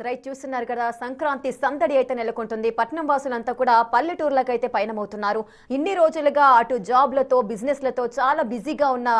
Right చూస్తున్నారు కదా, సంక్రాంతి సందడి అయితే నెలకొంటుంది. పట్నం వాసులంతా కూడా పల్లెటూర్లకైతే పయనమవుతున్నారు. ఇన్ని రోజులుగా అటు జాబ్లతో బిజినెస్లతో చాలా బిజీగా ఉన్న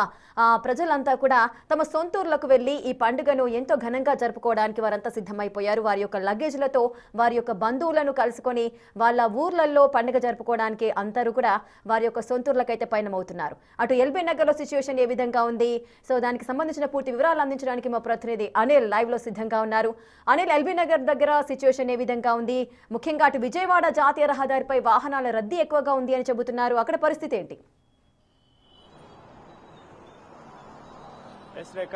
ప్రజలంతా కూడా తమ సొంతూర్లకు వెళ్లి ఈ పండుగను ఎంతో ఘనంగా జరుపుకోవడానికి వారంతా సిద్ధమైపోయారు. వారి యొక్క లగేజ్లతో వారి యొక్క బంధువులను కలుసుకొని వాళ్ళ ఊర్లలో పండుగ జరుపుకోవడానికి అందరూ కూడా వారి యొక్క సొంతూర్లకైతే పయనమవుతున్నారు. అటు ఎల్బీ నగర్ లో సిచ్యువేషన్ ఏ విధంగా ఉంది, సో దానికి సంబంధించిన పూర్తి వివరాలు అందించడానికి మా ప్రతినిధి అనిల్ లైవ్ లో సిద్ధంగా ఉన్నారు. అనిల్, ఎల్బీ నగర్ దగ్గర సిచ్యువేషన్ ఏ విధంగా ఉంది? ముఖ్యంగా అటు విజయవాడ జాతీయ రహదారిపై వాహనాల రద్దీ ఎక్కువగా ఉంది అని చెబుతున్నారు. అక్కడ పరిస్థితి ఏంటి? రేఖ,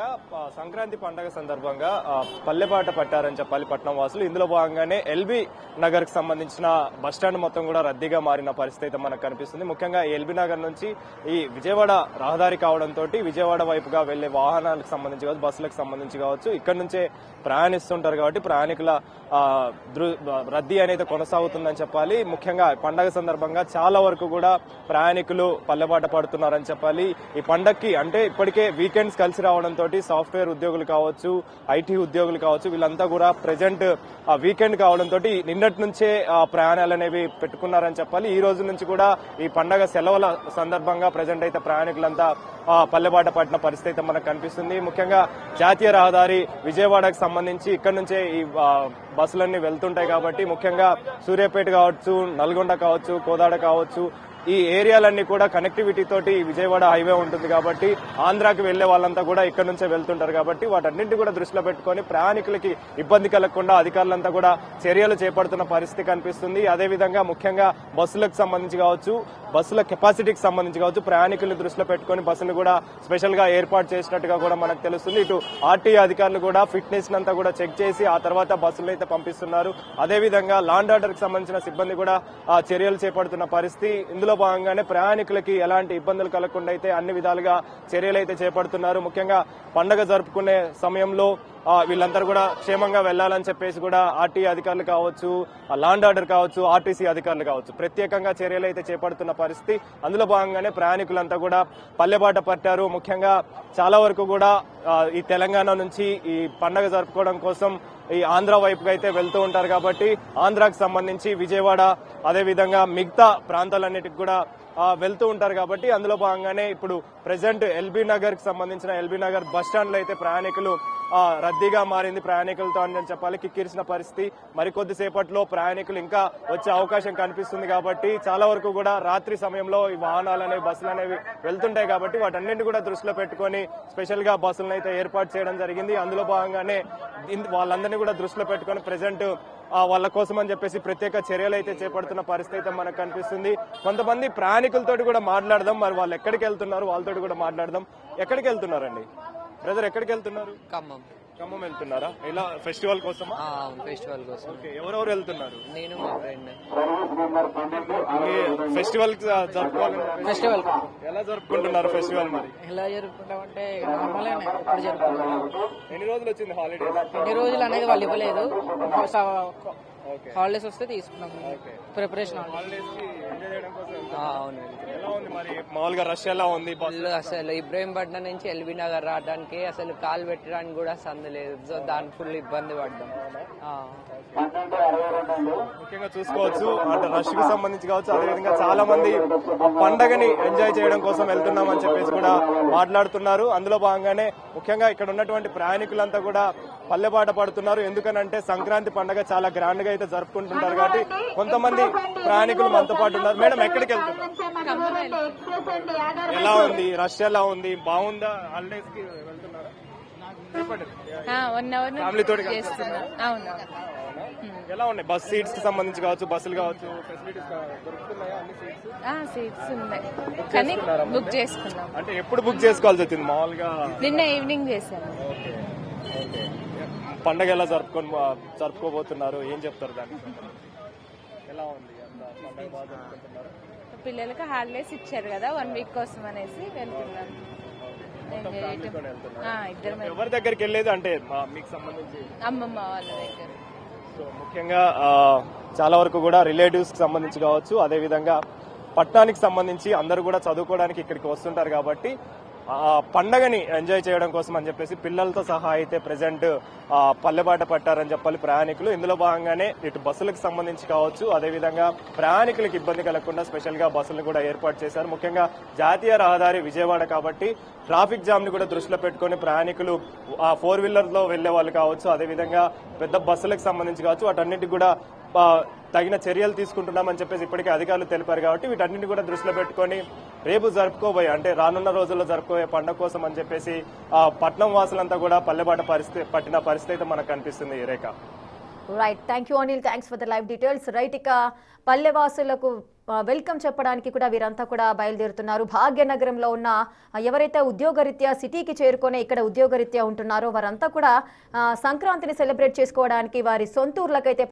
సంక్రాంతి పండుగ సందర్భంగా పల్లెబాట పట్టారని చెప్పాలి పట్నం వాసులు. ఇందులో భాగంగానే ఎల్బీ నగర్ కి సంబంధించిన బస్టాండ్ మొత్తం కూడా రద్దీగా మారిన పరిస్థితి అయితే మనకు కనిపిస్తుంది. ముఖ్యంగా ఎల్బీ నగర్ నుంచి ఈ విజయవాడ రహదారి కావడంతో విజయవాడ వైపుగా వెళ్లే వాహనాలకు సంబంధించి కావచ్చు, బస్సులకు సంబంధించి కావచ్చు, ఇక్కడ నుంచే ప్రయాణిస్తుంటారు కాబట్టి ప్రయాణికుల రద్దీ అనేది కొనసాగుతుందని చెప్పాలి. ముఖ్యంగా పండగ సందర్భంగా చాలా వరకు కూడా ప్రయాణికులు పల్లెబాట పడుతున్నారని చెప్పాలి. ఈ పండగకి అంటే ఇప్పటికే వీకెండ్స్ కలిసి రావడంతో సాఫ్ట్వేర్ ఉద్యోగులు కావచ్చు, ఐటీ ఉద్యోగులు కావచ్చు, వీళ్ళంతా కూడా ప్రెజెంట్ వీకెండ్ కావడంతో నిన్నటి నుంచే ప్రయాణాలు అనేవి పెట్టుకున్నారని చెప్పాలి. ఈ రోజు నుంచి కూడా ఈ పండగ సెలవుల సందర్భంగా ప్రెజెంట్ అయితే ప్రయాణికులంతా పల్లెబాట పట్టిన పరిస్థితి అయితే మనకు కనిపిస్తుంది. ముఖ్యంగా జాతీయ రహదారి విజయవాడకు సంబంధించి ఇక్కడ నుంచే ఈ బస్సులన్నీ వెళ్తుంటాయి కాబట్టి ముఖ్యంగా సూర్యాపేట కావచ్చు, నల్గొండ కావచ్చు, కోదాడ కావచ్చు, ఈ ఏరియాలన్నీ కూడా కనెక్టివిటీ తోటి విజయవాడ హైవే ఉంటుంది కాబట్టి ఆంధ్రాకి వెళ్లే వాళ్ళంతా కూడా ఇక్కడ నుంచే వెళ్తుంటారు కాబట్టి వాటన్నింటి కూడా దృష్టిలో పెట్టుకుని ప్రయాణికులకి ఇబ్బంది కలగకుండా అధికారులంతా కూడా చర్యలు చేపడుతున్న పరిస్థితి కనిపిస్తుంది. అదేవిధంగా ముఖ్యంగా బస్సులకు సంబంధించి కావచ్చు, బస్సుల కెపాసిటీకి సంబంధించి కావచ్చు, ప్రయాణికులను దృష్టిలో పెట్టుకుని బస్సులు కూడా స్పెషల్ గా ఏర్పాటు చేసినట్టుగా కూడా మనకు తెలుస్తుంది. ఇటు ఆర్టీఏ అధికారులు కూడా ఫిట్నెస్ అంతా కూడా చెక్ చేసి ఆ తర్వాత బస్సులను అయితే పంపిస్తున్నారు. అదేవిధంగా లాండ్ ఆర్డర్ కి సంబంధించిన సిబ్బంది కూడా చర్యలు చేపడుతున్న పరిస్థితి. ఇందులో భాగంగానే ప్రయాణికులకి ఎలాంటి ఇబ్బందులు కలగకుండా అయితే అన్ని విధాలుగా చర్యలు అయితే చేపడుతున్నారు. ముఖ్యంగా పండుగ జరుపుకునే సమయంలో వీళ్ళందరూ కూడా క్షేమంగా వెళ్లాలని చెప్పేసి కూడా ఆర్టీఏ అధికారులు కావచ్చు, లాండ్ ఆర్డర్ కావచ్చు, ఆర్టీసీ అధికారులు కావచ్చు ప్రత్యేకంగా చర్యలు అయితే చేపడుతున్న పరిస్థితి. అందులో భాగంగానే ప్రయాణికులంతా కూడా పల్లెబాట పట్టారు. ముఖ్యంగా చాలా వరకు కూడా ఈ తెలంగాణ నుంచి ఈ పండుగ జరుపుకోవడం కోసం ఈ ఆంధ్ర వైపుగా అయితే వెళ్తూ ఉంటారు కాబట్టి ఆంధ్రాకి సంబంధించి విజయవాడ అదేవిధంగా మిగతా ప్రాంతాలన్నిటికి కూడా వెళ్తూ ఉంటారు కాబట్టి అందులో భాగంగానే ఇప్పుడు ప్రెసెంట్ ఎల్బీ నగర్ కి సంబంధించిన ఎల్బీ నగర్ బస్ స్టాండ్ లో అయితే ప్రయాణికులు రద్దీగా మారింది. ప్రయాణికులతో అని చెప్పాలి కిక్కిరిసిన పరిస్థితి. మరికొద్ది సేపట్లో ప్రయాణికులు ఇంకా వచ్చే అవకాశం కనిపిస్తుంది కాబట్టి చాలా వరకు కూడా రాత్రి సమయంలో ఈ వాహనాలు అనేవి బస్సులు అనేవి వెళ్తుంటాయి కాబట్టి వాటన్నింటినీ కూడా దృష్టిలో పెట్టుకుని స్పెషల్ గా బస్సులను అయితే ఏర్పాటు చేయడం జరిగింది. అందులో భాగంగానే వాళ్ళందరినీ కూడా దృష్టిలో పెట్టుకుని ప్రెసెంట్ వాళ్ళ కోసం అని చెప్పేసి ప్రత్యేక చర్యలు అయితే చేపడుతున్న పరిస్థితి అయితే మనకు కనిపిస్తుంది. కొంతమంది ప్రయాణికులతో కూడా మాట్లాడదాం, మరి వాళ్ళు ఎక్కడికి వెళ్తున్నారు వాళ్ళతో కూడా మాట్లాడదాం. ఎక్కడికి వెళ్తున్నారండి బ్రదర్? ఎక్కడికి వెళ్తున్నారు? ఖమ్మం వెళ్తున్నారా? ఇలా ఫెస్టివల్ కోసం? ఫెస్టివల్ కోసం. ఎవరెవరు వెళ్తున్నారు? నేను మా ఫ్రెండ్. ఫెస్టివల్ ఫెస్టివల్ ఎలా జరుపుకుంటున్నారు ఫెస్టివల్? మరి ఎలా జరుపుకుంటామంటే నార్మల్ ఎప్పుడు జరుపుకుంటాం. ఎన్ని రోజులు వచ్చింది హాలిడే? ఎన్ని రోజులు అనేది వాళ్ళు ఇవ్వలేదు, హాలిడేస్ వస్తే తీసుకున్నాం. ప్రిపరేషన్ అవును. ఎలా ఉంది మరి మామూలుగా రష్ ఎలా ఉంది? అసలు ఇబ్రహీంపట్నం నుంచి ఎల్బీ నగర్ రావడానికి అసలు కాలు పెట్టడానికి కూడా సందు లేదు. సో దానికి ఫుల్ ఇబ్బంది పడ్డాం. ముఖ్యంగా చూసుకోవచ్చు అంటే రష్ కి సంబంధించి కావచ్చు, అదేవిధంగా చాలా మంది పండగని ఎంజాయ్ చేయడం కోసం వెళ్తున్నామని చెప్పేసి కూడా మాట్లాడుతున్నారు. అందులో భాగంగానే ముఖ్యంగా ఇక్కడ ఉన్నటువంటి ప్రయాణికులంతా కూడా పల్లెబాట పడుతున్నారు. ఎందుకనంటే సంక్రాంతి పండుగ చాలా గ్రాండ్ గా అయితే జరుపుకుంటుంటారు కాబట్టి కొంతమంది ప్రయాణికులు మనతో పాటు ఉన్నారు. మేడం ఎక్కడికి వెళ్తున్నారు? ఎలా ఉంది రష్? ఎలా ఉంది? బాగుందా? హాలిడేస్ కి వెళ్తున్నారా? ఫ్యామిలీతో ఎలా ఉన్నాయి? బస్ సీట్స్ కి సంబంధించి కావచ్చు, బస్సులు కావచ్చు, ఫెసిలిటీస్ దొరుకుతున్నాయా? అన్ని సీట్స్ ఉన్నాయి కానీ బుక్ చేసుకున్నాం. అంటే ఎప్పుడు బుక్ చేసుకోవాల్సి వచ్చింది? మామూలుగా నిన్న ఈవినింగ్ చేశాను. పండగ ఎలా జరుపుకోబోతున్నారు? ఏం చెప్తారు దానికి? ఎలా ఉంది? పండగ బాగా జరుపుకుంటున్నారు? పిల్లలకి హాలిడేస్ ఇచ్చారు కదా 1 వీక్ కోసం అనేసి వెళ్తున్నాను. ఎవరి దగ్గరికి వెళ్ళేది అంటే మీకు సంబంధించి? అమ్మమ్మ వాళ్ళ దగ్గర. సో ముఖ్యంగా చాలా వరకు కూడా రిలేటివ్స్ కి సంబంధించి కావచ్చు, అదేవిధంగా పట్టణానికి సంబంధించి అందరూ కూడా చదువుకోవడానికి ఇక్కడికి వస్తుంటారు కాబట్టి పండగని ఎంజాయ్ చేయడం కోసం అని చెప్పేసి పిల్లలతో సహా అయితే ప్రజెంట్ పల్లెబాట పట్టారని చెప్పాలి ప్రయాణికులు. ఇందులో భాగంగానే ఇటు బస్సులకు సంబంధించి కావచ్చు, అదేవిధంగా ప్రయాణికులకు ఇబ్బంది కలగకుండా స్పెషల్ గా బస్సులను కూడా ఏర్పాటు చేశారు. ముఖ్యంగా జాతీయ రహదారి విజయవాడ కాబట్టి ట్రాఫిక్ జామ్ ని కూడా దృష్టిలో పెట్టుకుని ప్రయాణికులు 4-వీలర్ లో వెళ్లే వాళ్ళు కావచ్చు, అదేవిధంగా పెద్ద బస్సులకు సంబంధించి కావచ్చు, వాటన్నిటికి కూడా తగిన చర్యలు తీసుకుంటున్నామని చెప్పేసి ఇప్పటికే అధికారులు తెలిపారు. కాబట్టి వీటన్నింటినీ కూడా దృష్టిలో పెట్టుకొని రేపు జరుపుకోబోయే అంటే రానున్న రోజుల్లో జరుపుకోబోయే పండుగ కోసం అని చెప్పేసి పట్నం వాసులంతా కూడా పల్లెబాట పట్టిన పరిస్థితి అయితే మనకు కనిపిస్తుంది. Rekha. Right, thank you Anil, thanks for the live details. Right, ఇక పల్లెవాసులకు వెల్కమ్ చెప్పడానికి కూడా వీరంతా కూడా బయలుదేరుతున్నారు. భాగ్యనగరంలో ఉన్న ఎవరైతే ఉద్యోగరీత్యా సిటీకి చేరుకొని ఇక్కడ ఉద్యోగరీత్యా ఉంటున్నారో వారంతా కూడా సంక్రాంతిని సెలబ్రేట్ చేసుకోవడానికి వారి సొంతూర్లకైతే